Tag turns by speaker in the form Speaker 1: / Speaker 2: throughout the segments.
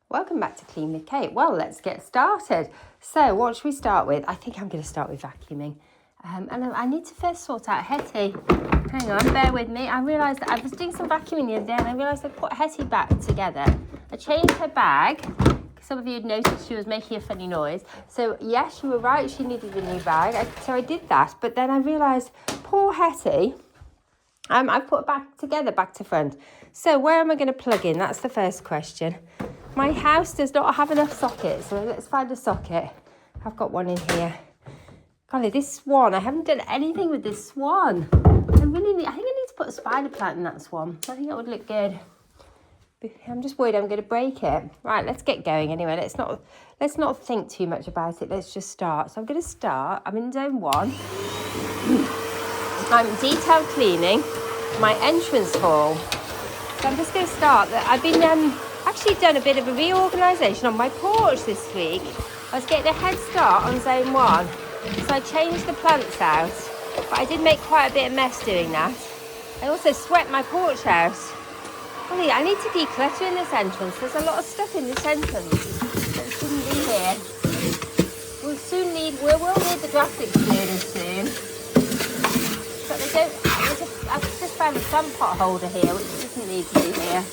Speaker 1: Welcome back to Clean with Kate. Well, let's get started. So what should we start with? I think I'm going to start with vacuuming. And I need to first sort out Hetty. Hang on, bear with me. I realised that I was doing some vacuuming the other day and I realised I put Hetty back together. I changed her bag. Some of you had noticed she was making a funny noise. So yes, you were right, she needed a new bag. So I did that, but then I realised, poor Hetty, I've put her back together, back to front. So where am I going to plug in? That's the first question. My house does not have enough sockets, so let's find a socket. I've got one in here. Golly, this swan, I haven't done anything with this swan. I think I need to put a spider plant in that swan. I think that would look good. I'm just worried I'm going to break it. Right, let's get going anyway. Let's not think too much about it. Let's just start. So I'm going to start. I'm in zone 1. I'm detail cleaning my entrance hall. So I'm just going to start. I've been actually done a bit of a reorganisation on my porch this week. I was getting a head start on zone 1. So I changed the plants out. But I did make quite a bit of mess doing that. I also swept my porch house. Golly, I need to declutter in this entrance. There's a lot of stuff in this entrance that shouldn't be here. We will need the grass excluders soon. But they don't. I've just found a sun pot holder here, which doesn't need to be here.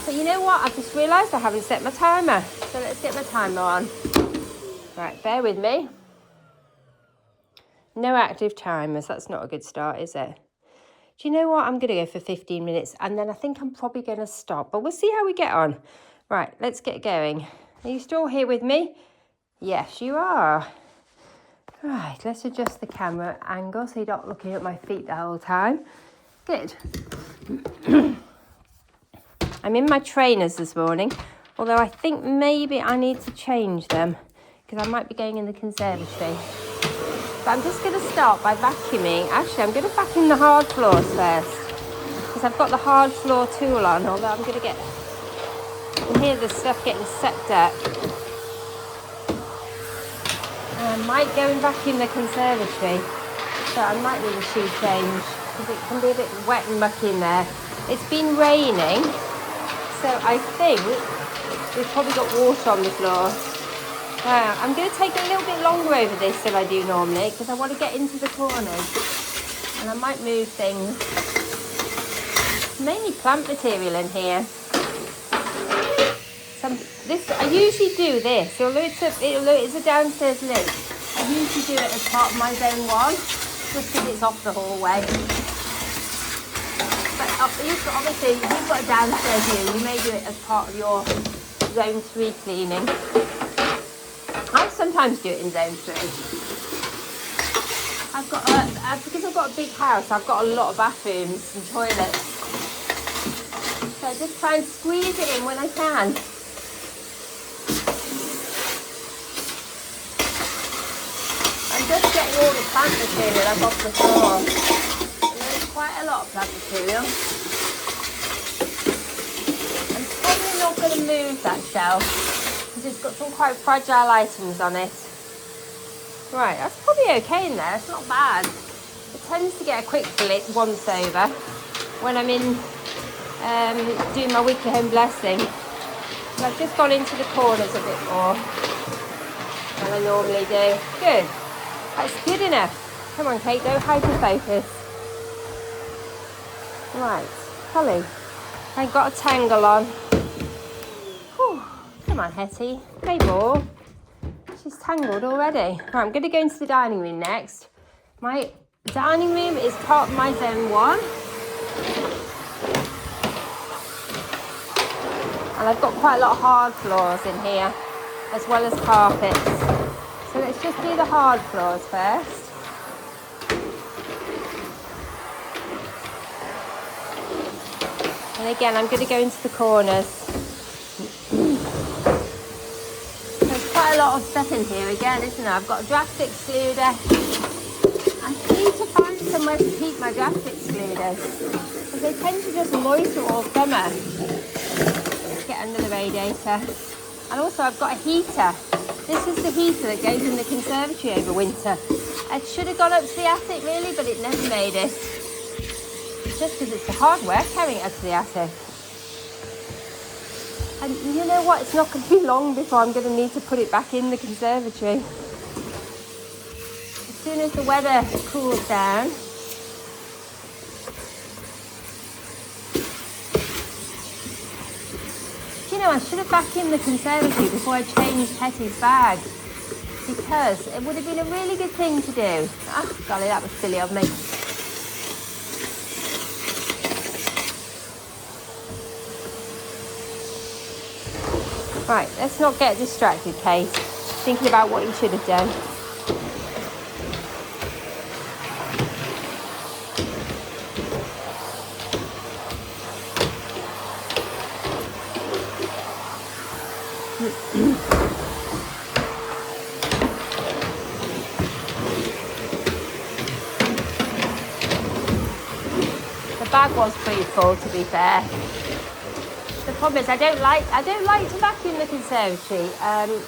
Speaker 1: So you know what? I've just realised I haven't set my timer. So let's get my timer on. Right, bear with me. No active timers. That's not a good start, is it? Do you know what? I'm going to go for 15 minutes and then I think I'm probably going to stop. But we'll see how we get on. Right, let's get going. Are you still here with me? Yes, you are. Right, let's adjust the camera angle so you're not looking at my feet the whole time. Good. I'm in my trainers this morning, although I think maybe I need to change them because I might be going in the conservatory. But I'm just going to start by vacuuming. Actually, I'm going to vacuum the hard floors first because I've got the hard floor tool on, although I'm going to get... You can hear the stuff getting sucked up. I might go and vacuum the conservatory, so I might need a shoe change because it can be a bit wet and mucky in there. It's been raining, so I think we've probably got water on the floor. I'm going to take a little bit longer over this than I do normally because I want to get into the corners and I might move things. Mainly plant material in here. I usually do this, although it's a downstairs lid. I usually do it as part of my zone 1 just because it's off the hallway. But obviously, if you've got a downstairs view, you may do it as part of your zone 3 cleaning. I sometimes do it in zone 3. Because I've got a big house, I've got a lot of bathrooms and toilets. So I just try and squeeze it in when I can. I'm just getting all the plant material up off the floor. And there's quite a lot of plant material. I'm probably not going to move that shelf. It's got some quite fragile items on it. Right, that's probably okay in there. It's not bad. It tends to get a quick once over when I'm in doing my weekly home blessing. So I've just gone into the corners a bit more than I normally do. Good. That's good enough. Come on, Kate, don't hyper focus. Right, Holly, I've got a tangle on. Whew. Come on, Hetty. Hey, ball. She's tangled already. Right, I'm going to go into the dining room next. My dining room is part of my zone 1. And I've got quite a lot of hard floors in here, as well as carpets. So let's just do the hard floors first. And again, I'm going to go into the corners. Quite a lot of stuff in here again, isn't there? I've got a draft excluder. I need to find somewhere to keep my draft excluders because they tend to just moisten all summer. Let's get under the radiator. And also I've got a heater. This is the heater that goes in the conservatory over winter. It should have gone up to the attic really, but it never made it. Just because it's the hard work carrying it up to the attic. And you know what? It's not going to be long before I'm going to need to put it back in the conservatory. As soon as the weather cools down. Do you know, I should have vacuumed the conservatory before I changed Hetty's bag, because it would have been a really good thing to do. Ah, golly, that was silly of me. Right, let's not get distracted, Kate, thinking about what you should have done. The bag was pretty full, to be fair. The problem is I don't like to vacuum the conservatory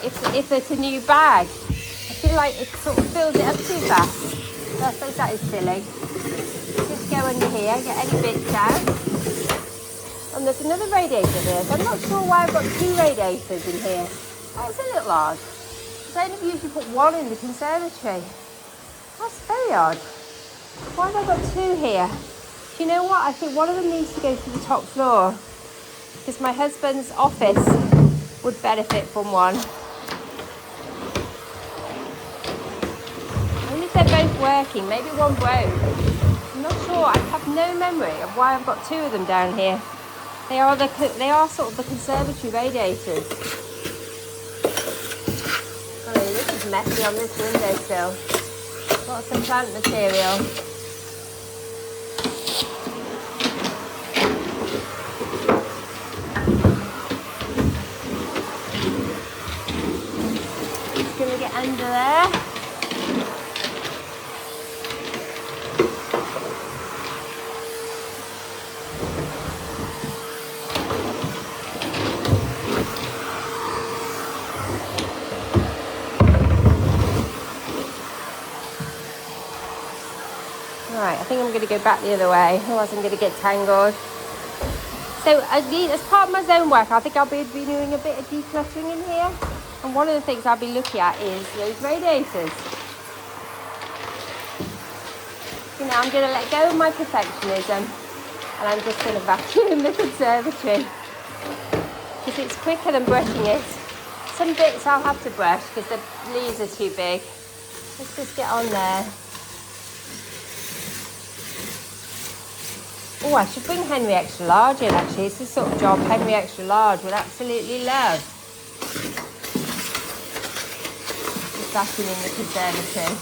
Speaker 1: if it's a new bag. I feel like it sort of fills it up too fast. So I suppose that is silly. Just go under here, get any bits out. And there's another radiator here. So I'm not sure why I've got two radiators in here. Oh, it's a little odd. I don't usually put one in the conservatory. That's very odd. Why have I got two here? Do you know what? I think one of them needs to go to the top floor, because my husband's office would benefit from one. Only if they're both working, maybe one broke. I'm not sure. I have no memory of why I've got two of them down here. They are sort of the conservatory radiators. Oh, this is messy on this windowsill. Lots of plant material. Under there. Right, I think I'm going to go back the other way, otherwise I'm going to get tangled. So as part of my zone work, I think I'll be doing a bit of decluttering in here. And one of the things I'll be looking at is those radiators. You know, I'm going to let go of my perfectionism, and I'm just going to vacuum the conservatory, because it's quicker than brushing it. Some bits I'll have to brush because the leaves are too big. Let's just get on there. Oh, I should bring Henry Extra Large in, actually. It's the sort of job Henry Extra Large would absolutely love. Vacuuming the conservatory.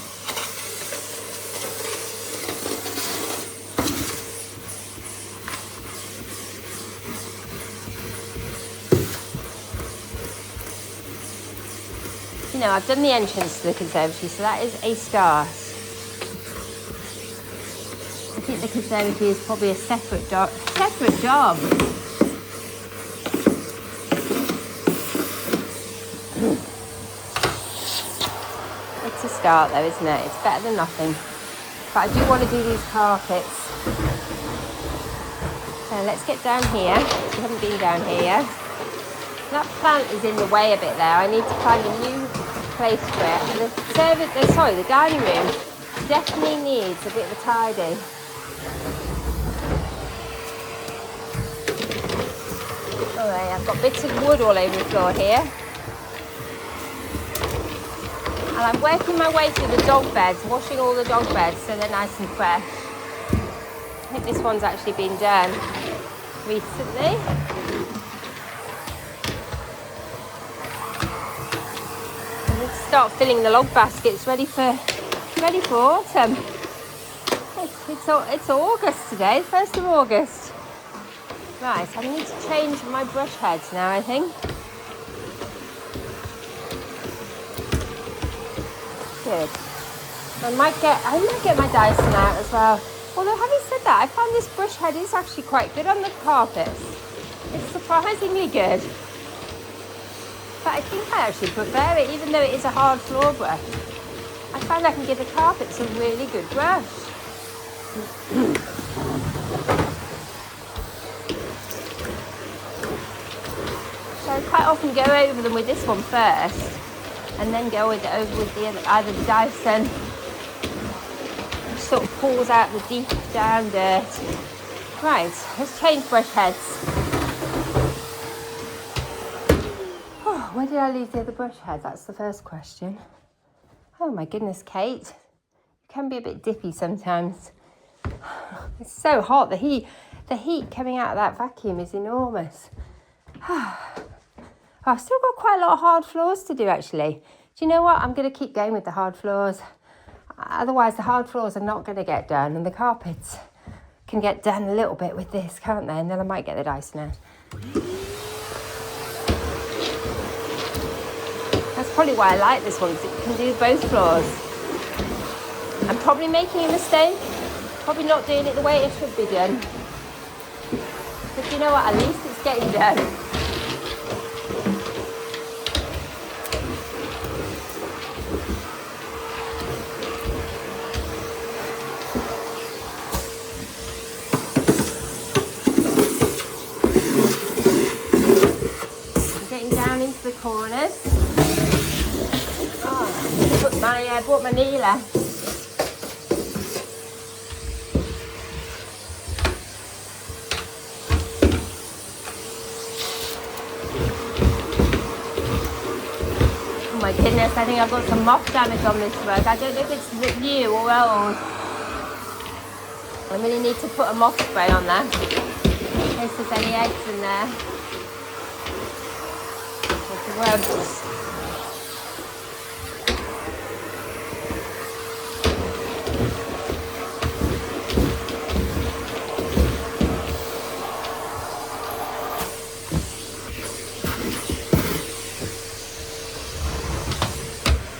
Speaker 1: You know, I've done the entrance to the conservatory, so that is a start. I think the conservatory is probably a separate job. It's a start though, isn't it? It's better than nothing. But I do want to do these carpets. So let's get down here. We haven't been down here yet. That plant is in the way a bit there. I need to find a new place for it. And the dining room definitely needs a bit of a tidy. Alright, I've got bits of wood all over the floor here. And I'm working my way through the dog beds, washing all the dog beds so they're nice and fresh. I think this one's actually been done recently. And let's start filling the log baskets ready for autumn. It's August today, 1st of August. Right, I need to change my brush heads now, I think. Good. I might get my Dyson out as well. Although having said that, I found this brush head is actually quite good on the carpets. It's surprisingly good. But I think I actually prefer it, even though it is a hard floor brush. I find I can give the carpets a really good brush. So quite often go over them with this one first, and then go over with the other, either the Dyson, which sort of pulls out the deep down dirt. Right, let's change brush heads. Oh, where did I leave the other brush heads? That's the first question. Oh my goodness, Kate. You can be a bit dippy sometimes. It's so hot. The heat coming out of that vacuum is enormous. I've still got quite a lot of hard floors to do, actually. Do you know what? I'm going to keep going with the hard floors. Otherwise, the hard floors are not going to get done, and the carpets can get done a little bit with this, can't they? And then I might get the Dyson out. That's probably why I like this one, because it can do both floors. I'm probably making a mistake. Probably not doing it the way it should be done. But you know what? At least it's getting done. The corners. Oh, I bought my kneeler. Oh my goodness, I think I've got some moth damage on this rug. I don't know if it's new or old. I really need to put a moth spray on there in case there's any eggs in there. Rugs.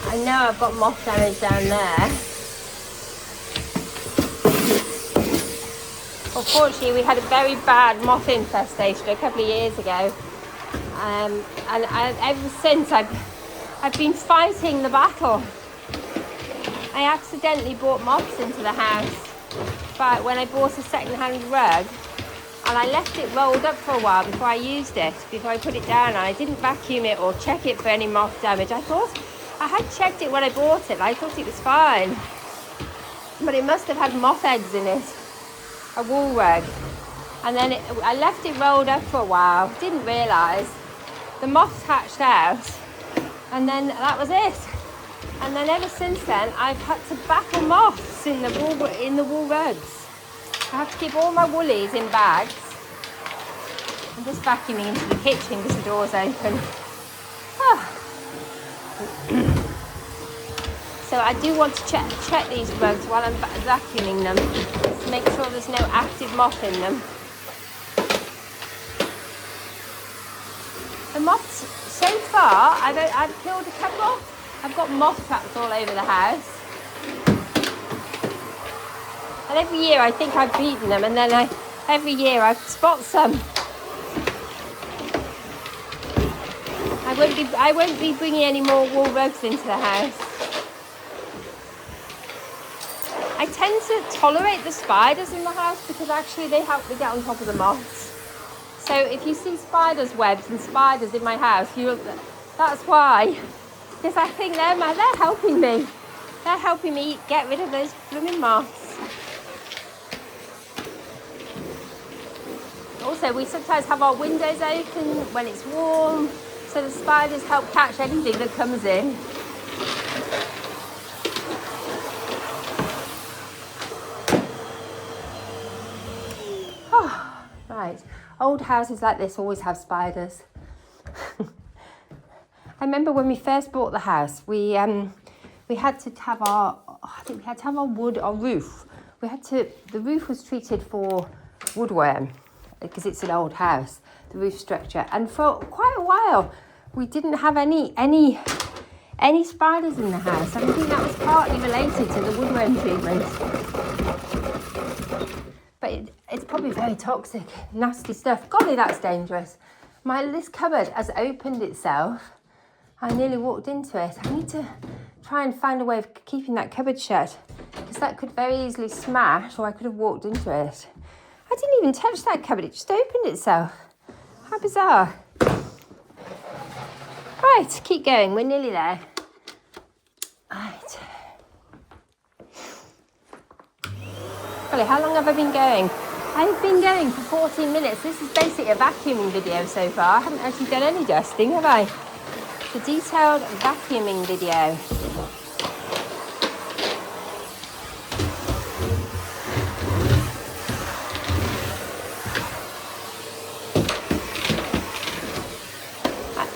Speaker 1: I know I've got moth damage down there. Unfortunately, we had a very bad moth infestation a couple of years ago. And ever since I've been fighting the battle. I accidentally brought moths into the house when I bought a second-hand rug, and I left it rolled up for a while before I used it, before I put it down, and I didn't vacuum it or check it for any moth damage. I thought I had checked it when I bought it. I thought it was fine, but it must have had moth eggs in it, a wool rug. And then I left it rolled up for a while, didn't realise. The moths hatched out, and then that was it. And then ever since then, I've had to battle moths in the wool rugs. I have to keep all my woolies in bags. I'm just vacuuming into the kitchen because the door's open. So I do want to check these rugs while I'm vacuuming them to make sure there's no active moth in them. The moths, so far, I've killed a couple. I've got moth traps all over the house. And every year I think I've beaten them, and then every year I spot some. I won't be bringing any more wool rugs into the house. I tend to tolerate the spiders in the house because actually they help me get on top of the moths. So if you see spiders' webs and spiders in my house, that's why. Because I think they're helping me. They're helping me get rid of those blooming moths. Also, we sometimes have our windows open when it's warm, so the spiders help catch anything that comes in. Oh, right. Old houses like this always have spiders. I remember when we first bought the house, we had to have our roof. The roof was treated for woodworm because it's an old house, the roof structure. And for quite a while, we didn't have any spiders in the house. And I think that was partly related to the woodworm treatment. But it's probably very toxic, nasty stuff. Golly, that's dangerous. This cupboard has opened itself. I nearly walked into it. I need to try and find a way of keeping that cupboard shut, because that could very easily smash, or I could have walked into it. I didn't even touch that cupboard. It just opened itself. How bizarre. Right, keep going. We're nearly there. Right. Golly, how long have I been going? I've been going for 14 minutes. This is basically a vacuuming video so far. I haven't actually done any dusting, have I? It's a detailed vacuuming video.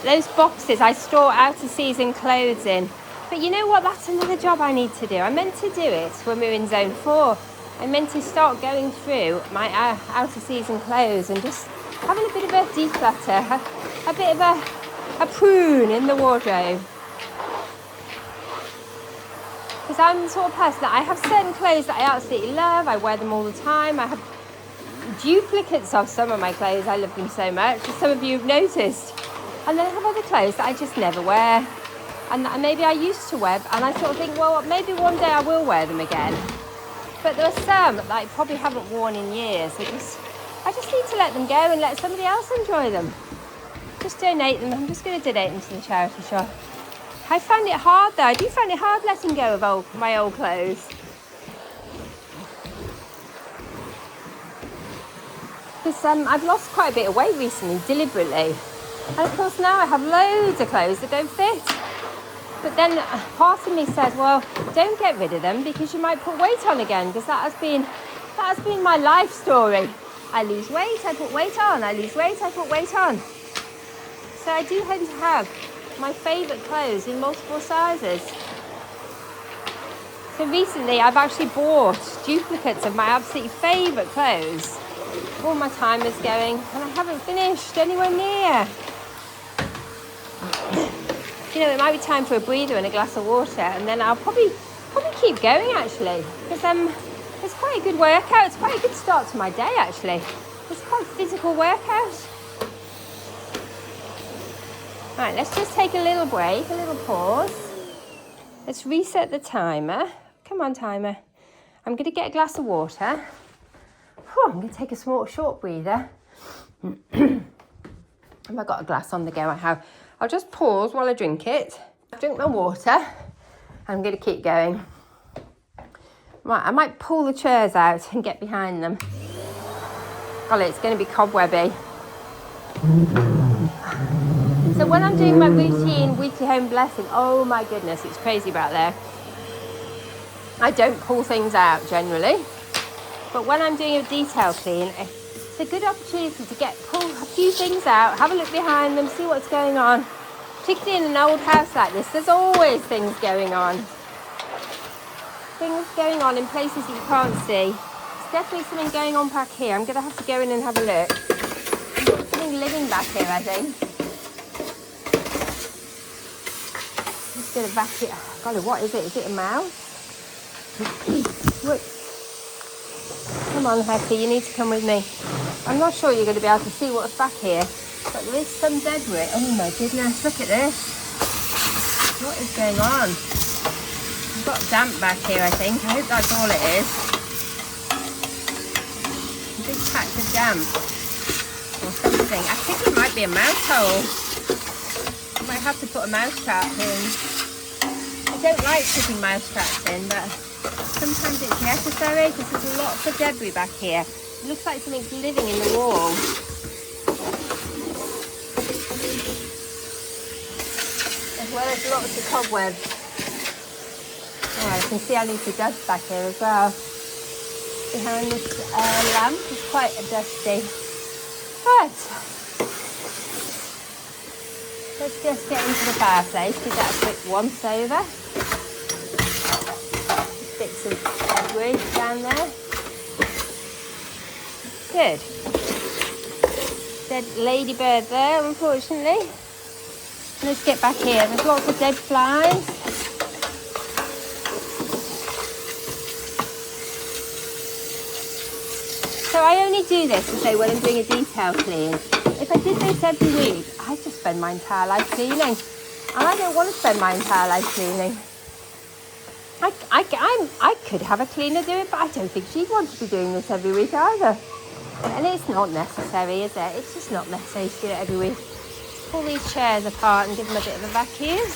Speaker 1: Those boxes I store out of season clothes in. But you know what? That's another job I need to do. I meant to do it when we were in zone 4. I meant to start going through my out of season clothes and just having a bit of a declutter, a bit of a prune in the wardrobe. Because I'm the sort of person that I have certain clothes that I absolutely love. I wear them all the time. I have duplicates of some of my clothes. I love them so much. As some of you have noticed. And then I have other clothes that I just never wear. And that maybe I used to wear. And I sort of think, well, maybe one day I will wear them again. But there are some that I probably haven't worn in years. I just need to let them go and let somebody else enjoy them. Just donate them. I'm just going to donate them to the charity shop. I find it hard though. I do find it hard letting go of my old clothes. Because I've lost quite a bit of weight recently, deliberately. And of course now I have loads of clothes that don't fit. But then part of me says, well, don't get rid of them because you might put weight on again, because that has been my life story. I lose weight, I put weight on. I lose weight, I put weight on. So I do tend to have my favourite clothes in multiple sizes. So recently I've actually bought duplicates of my absolutely favourite clothes. All my time is going and I haven't finished anywhere near. You know, it might be time for a breather and a glass of water, and then I'll probably keep going actually, because it's quite a good workout. It's quite a good start to my day actually. It's quite a physical workout. Right, let's just take a little break, a little pause. Let's reset the timer. Come on, timer. I'm going to get a glass of water. I'm going to take a short breather. Have I got a glass on the go? I have. I'll just pause while I drink it. Drink my water. I'm going to keep going. Right, I might pull the chairs out and get behind them. Golly, it's going to be cobwebby. So when I'm doing my routine weekly home blessing, oh my goodness, it's crazy back there. I don't pull things out generally. But when I'm doing a detail clean, it's a good opportunity to pull a few things out, have a look behind them, see what's going on. Particularly in an old house like this, there's always things going on. Things going on in places that you can't see. There's definitely something going on back here. I'm going to have to go in and have a look. There's something living back here, I think. I'm just going to vacuum. Golly, what is it? Is it a mouse? Look. Come on, Hetty, you need to come with me. I'm not sure you're going to be able to see what's back here, but there is some debris. Oh my goodness, look at this. What is going on? We've got damp back here, I think. I hope that's all it is. A big patch of damp or something. I think it might be a mouse hole. I might have to put a mouse trap in. I don't like putting mouse traps in, but sometimes it's necessary because there's lots of debris back here. It looks like something's living in the wall. As well as lots of cobwebs. Oh, I can see I need to dust back here as well. Behind this lamp is quite dusty. Right. Let's just get into the fireplace, give that a quick once over. Bits of debris down there. Good. Dead ladybird there, unfortunately. Let's get back here. There's lots of dead flies. So I only do this to say when I'm doing a detail clean. If I did this every week, I'd just spend my entire life cleaning. And I don't want to spend my entire life cleaning. I could have a cleaner do it, but I don't think she'd want to be doing this every week either. And it's not necessary, is it? It's just not necessary to do it every week. pull these chairs apart and give them a bit of a vacuum.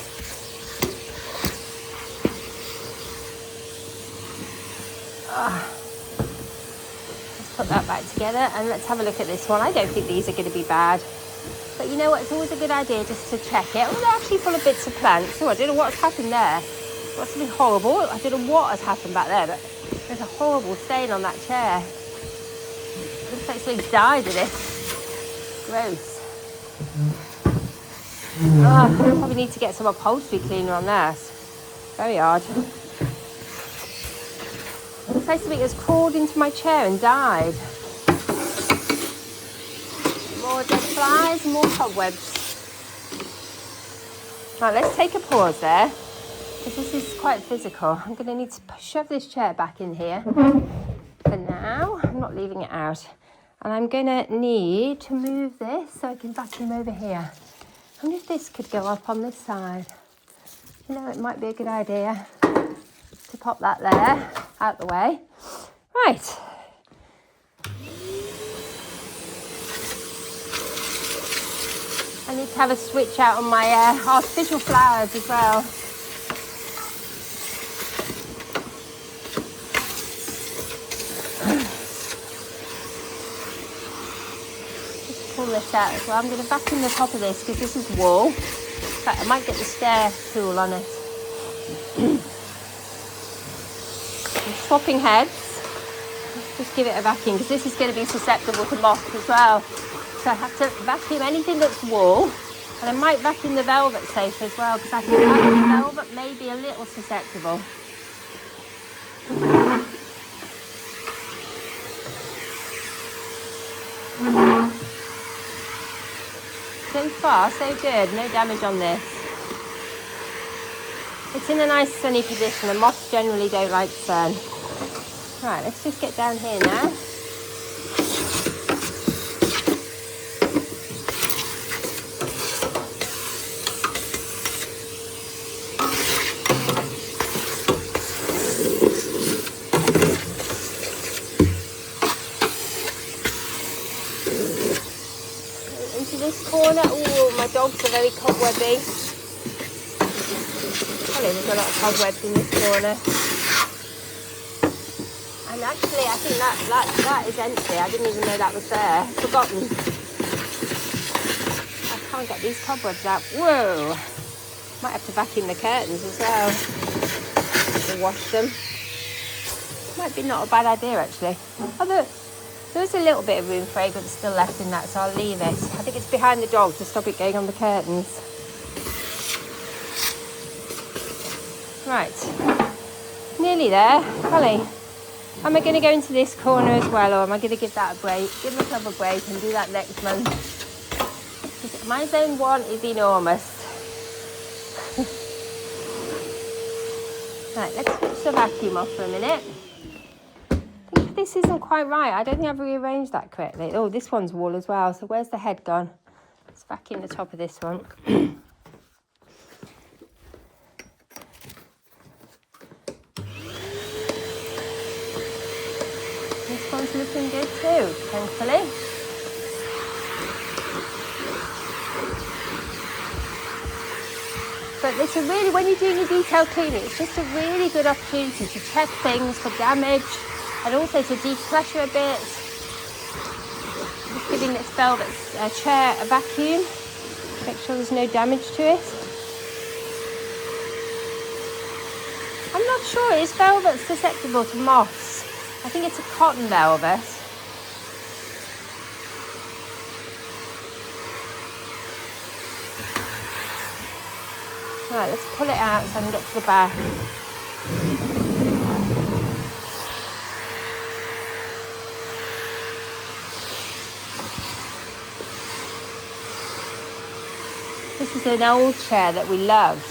Speaker 1: Let's put that back together and let's have a look at this one. I don't think these are going to be bad. But you know what, it's always a good idea just to check it. Oh, they're actually full of bits of plants. Oh, I don't know what's happened there. Got something horrible. I don't know what has happened back there, but there's a horrible stain on that chair. Looks like something's died in it. Gross. Oh, probably need to get some upholstery cleaner on that. Very hard. Looks like something has crawled into my chair and died. More dead flies, more cobwebs. Right, let's take a pause there, because this is quite physical. I'm going to need to shove this chair back in here for now. I'm not leaving it out. And I'm going to need to move this so I can vacuum over here. I wonder if this could go up on this side. You know, it might be a good idea to pop that there, out the way. Right. I need to have a switch out on my artificial flowers as well. Just pull this out as well. I'm going to vacuum the top of this because this is wool. In fact, I might get the stair tool on it. I'm swapping heads. Let's just give it a vacuum because this is going to be susceptible to moth as well. So I have to vacuum anything that's wool, and I might vacuum the velvet safe as well because I think the velvet may be a little susceptible. So far, so good. No damage on this. It's in a nice sunny position, and moths generally don't like sun. Right, let's just get down here now. Corner. Oh, my dogs are very cobwebby. There's a lot of cobwebs in this corner. And actually, I think that is empty. I didn't even know that was there. Forgotten. I can't get these cobwebs out. Whoa! Might have to vacuum the curtains as well. To wash them. Might be not a bad idea actually. Although there's a little bit of room fragrance still left in that, so I'll leave it. I think it's behind the dog to stop it going on the curtains. Right, nearly there. Holly, am I going to go into this corner as well, or am I going to give that a break? Give myself a break and do that next month. Because my zone 1 is enormous. Right, let's switch the vacuum off for a minute. This isn't quite right. I don't think I've rearranged that correctly. Oh, this one's wool as well. So where's the head gone? Let's vacuum the top of this one. This one's looking good too, thankfully. But it's a really, when you're doing your detail cleaning, it's just a really good opportunity to check things for damage. And also to declutter a bit. Just giving this velvet chair a vacuum. Make sure there's no damage to it. I'm not sure, is velvet susceptible to moths? I think it's a cotton velvet. Right, let's pull it out so I can get to the back. This is an old chair that we loved,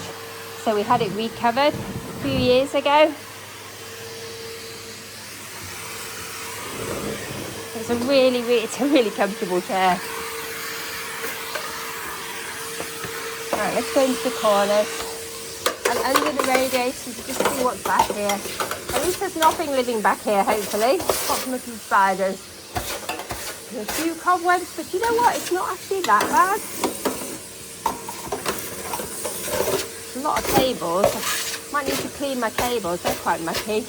Speaker 1: so we had it recovered a few years ago. It's a really comfortable chair. Right, let's go into the corners and under the radiators to just see what's back here. At least there's nothing living back here, hopefully, apart from a few spiders. There's a few cobwebs, but you know what? It's not actually that bad. lot of cables. I might need to clean my cables, they're quite mucky.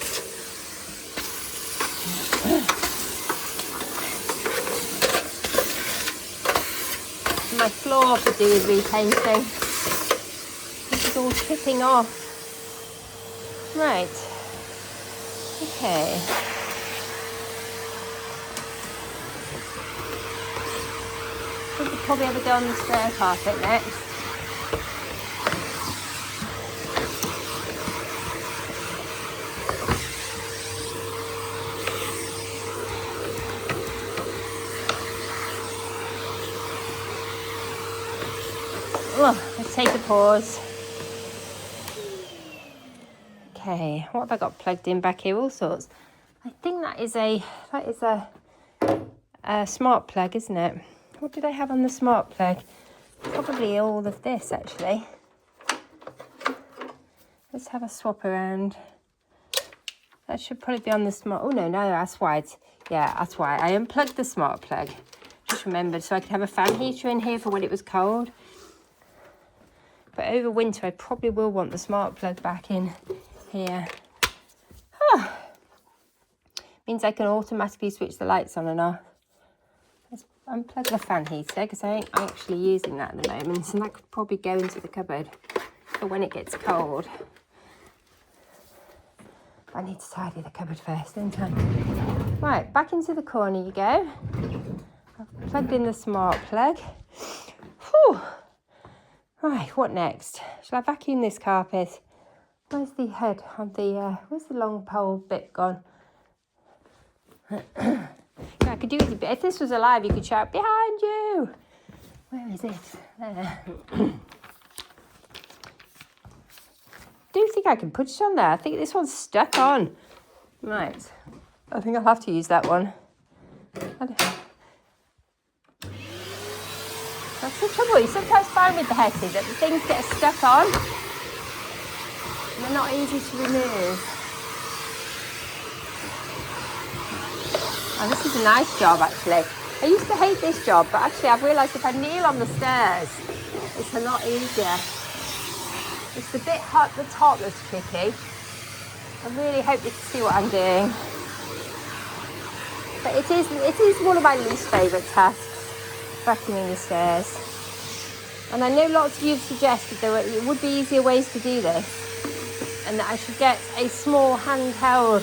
Speaker 1: My floor could do with repainting. This is all chipping off. Right. Okay. I think we'll probably have to go on the stair carpet next. Oh, let's take a pause. Okay, what have I got plugged in back here? All sorts. I think that is a smart plug, isn't it? What did I have on the smart plug? Probably all of this, actually. Let's have a swap around. That should probably be on the smart. Oh no, that's why. Yeah, that's why I unplugged the smart plug. Just remembered, so I could have a fan heater in here for when it was cold. But over winter, I probably will want the smart plug back in here. Means I can automatically switch the lights on and off. Let's unplug the fan heater because I ain't actually using that at the moment. So that could probably go into the cupboard for when it gets cold. I need to tidy the cupboard first, don't I? Right, back into the corner you go. I've plugged in the smart plug. Whew. Right, what next? Shall I vacuum this carpet? Where's the head of the, where's the long pole bit gone? I could do it a bit. If this was alive, you could shout, behind you! Where is it? There. Do you think I can put it on there? I think this one's stuck on. Right. I think I'll have to use that one. That's the trouble. You sometimes find with the hetties that the things get stuck on. And they're not easy to remove. Oh, this is a nice job, actually. I used to hate this job, but actually I've realised if I kneel on the stairs, it's a lot easier. It's the bit at the top that's tricky. I really hope you can see what I'm doing. But it is one of my least favourite tasks, vacuuming the stairs. And I know lots of you have suggested it would be easier ways to do this, and that I should get a small handheld.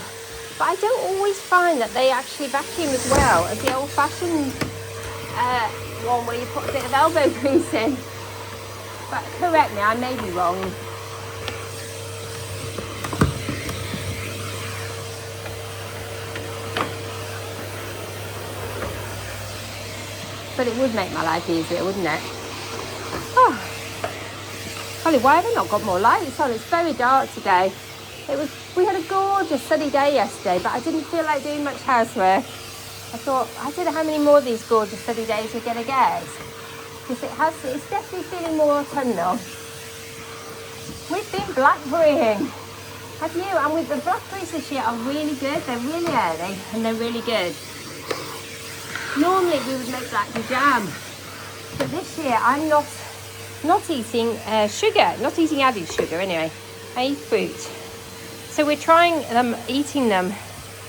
Speaker 1: But I don't always find that they actually vacuum as well as the old-fashioned one where you put a bit of elbow grease in. But correct me, I may be wrong. But it would make my life easier, wouldn't it? Oh. Golly, why have I not got more lights on? It's very dark today. We had a gorgeous sunny day yesterday, but I didn't feel like doing much housework. I thought, I don't know how many more of these gorgeous sunny days we're going to get. Because it's definitely feeling more autumnal. We've been blackberrying. Have you? And with the blackberries this year are really good. They're really early and they're really good. Normally we would make blackberry jam, but this year I'm not eating sugar, not eating added sugar anyway. I eat fruit. So we're trying eating them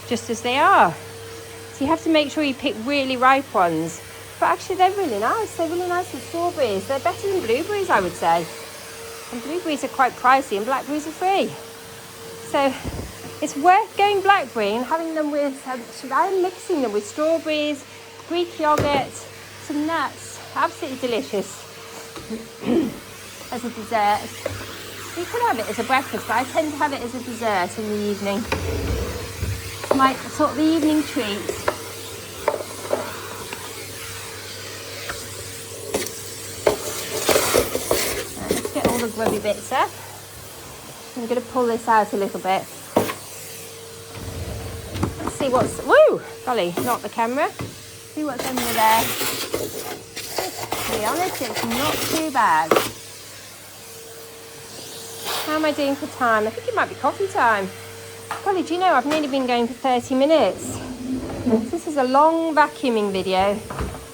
Speaker 1: just as they are. So you have to make sure you pick really ripe ones. But actually they're really nice. They're really nice with strawberries. They're better than blueberries, I would say. And blueberries are quite pricey and blackberries are free. So it's worth going blackberry and having them with, I'm mixing them with strawberries, Greek yoghurt, some nuts. Absolutely delicious. As a dessert. You could have it as a breakfast, but I tend to have it as a dessert in the evening. It's my sort of the evening treat. Let's get all the grubby bits up. I'm going to pull this out a little bit. Let's see what's... Woo! Golly, not the camera. See what's under there. To be honest, it's not too bad. How am I doing for time? I think it might be coffee time. Golly, do you know, I've nearly been going for 30 minutes. This is a long vacuuming video.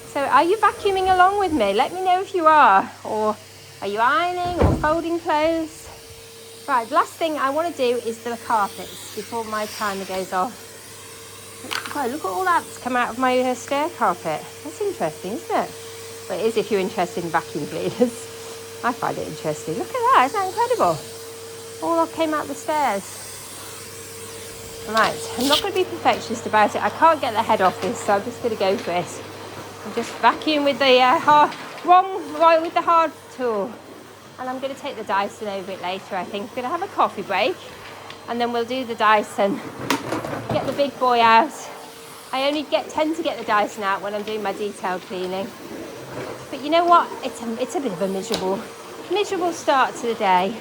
Speaker 1: So are you vacuuming along with me? Let me know if you are. Or are you ironing or folding clothes? Right, last thing I want to do is the carpets before my timer goes off. God, look at all that's come out of my stair carpet. That's interesting, isn't it? Well, it is if you're interested in vacuum cleaners. I find it interesting. Look at that, isn't that incredible? All that came out the stairs. Right, I'm not going to be perfectionist about it. I can't get the head off this, so I'm just going to go for it. I'm just vacuum with the with the hard tool. And I'm going to take the Dyson over it later, I think. I'm going to have a coffee break, and then we'll do the Dyson. Get the big boy out. I only tend to get the Dyson out when I'm doing my detailed cleaning. But you know what? It's a bit of a miserable start to the day.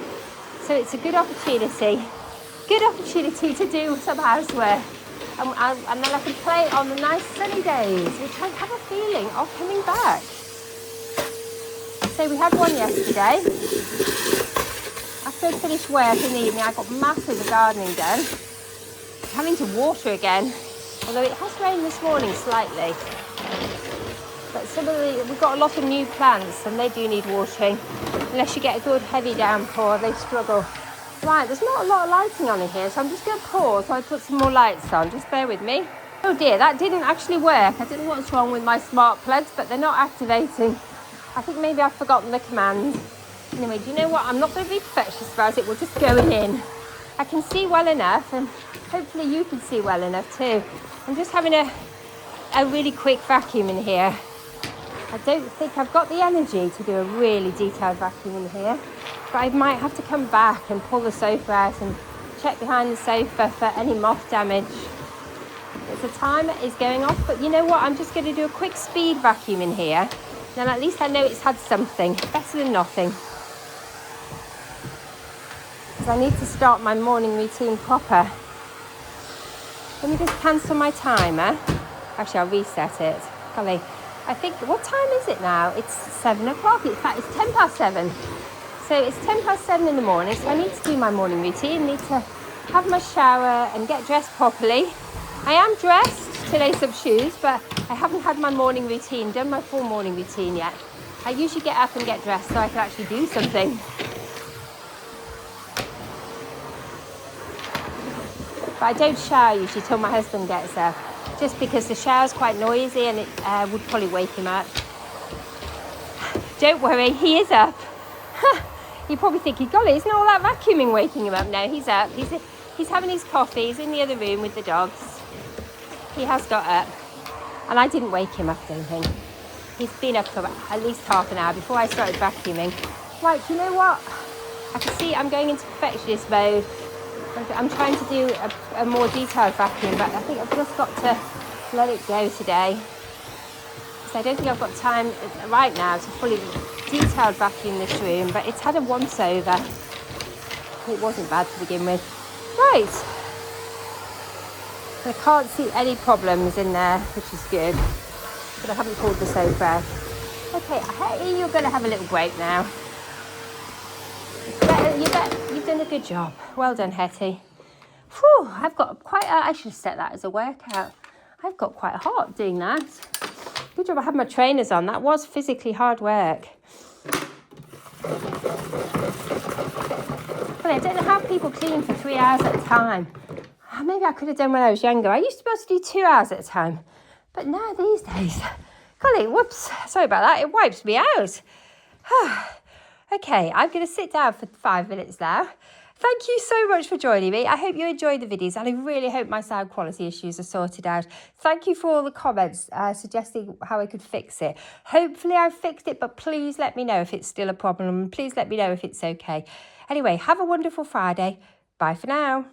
Speaker 1: So it's a good opportunity to do some housework. And then I can play on the nice sunny days, which I have a feeling are coming back. So we had one yesterday. After I finished work in the evening, I got masses of gardening done. I'm having to water again, although it has rained this morning slightly. But we've got a lot of new plants and they do need watering. Unless you get a good heavy downpour, they struggle. Right, there's not a lot of lighting on in here, so I'm just going to pause so I put some more lights on. Just bear with me. Oh dear, that didn't actually work. I don't know what's wrong with my smart plugs, but they're not activating. I think maybe I've forgotten the command. Anyway, do you know what? I'm not going to be perfectionist about it. We're just going in. I can see well enough, and hopefully you can see well enough too. I'm just having a really quick vacuum in here. I don't think I've got the energy to do a really detailed vacuum in here, but I might have to come back and pull the sofa out and check behind the sofa for any moth damage. The timer is going off, but you know what? I'm just going to do a quick speed vacuum in here. Then at least I know it's had something. Better than nothing. Because I need to start my morning routine proper. Let me just cancel my timer. Actually, I'll reset it. Golly, I think, what time is it now? It's 7 o'clock. In fact, it's 10 past 7. So it's 10 past 7 in the morning. So I need to do my morning routine. I need to have my shower and get dressed properly. I am dressed to lace up shoes, but I haven't had my morning routine, done my full morning routine yet. I usually get up and get dressed so I can actually do something. But I don't shower usually till my husband gets up, just because the shower's quite noisy and it would probably wake him up. Don't worry, he is up. You're probably thinking, golly, isn't all that vacuuming waking him up? No, he's up. He's having his coffee. He's in the other room with the dogs. He has got up. And I didn't wake him up, I don't think. He's been up for at least half an hour before I started vacuuming. Right, you know what? I can see I'm going into perfectionist mode. I'm trying to do a more detailed vacuum, but I think I've just got to let it go today. So I don't think I've got time right now to fully detailed vacuum this room, but it's had a once over. It wasn't bad to begin with. Right. I can't see any problems in there, which is good. But I haven't pulled the sofa out. Okay, Hetty, you're going to have a little break now. You've done a good job. Well done, Hetty. Whew, I've got quite I should have set that as a workout. I've got quite hot doing that. Good job I had my trainers on. That was physically hard work. Well, I don't know how people clean for 3 hours at a time. Maybe I could have done when I was younger. I used to be able to do 2 hours at a time. But now these days, golly, whoops, sorry about that. It wipes me out. Okay, I'm going to sit down for 5 minutes now. Thank you so much for joining me. I hope you enjoyed the videos and I really hope my sound quality issues are sorted out. Thank you for all the comments suggesting how I could fix it. Hopefully I've fixed it, but please let me know if it's still a problem. Please let me know if it's okay. Anyway, have a wonderful Friday. Bye for now.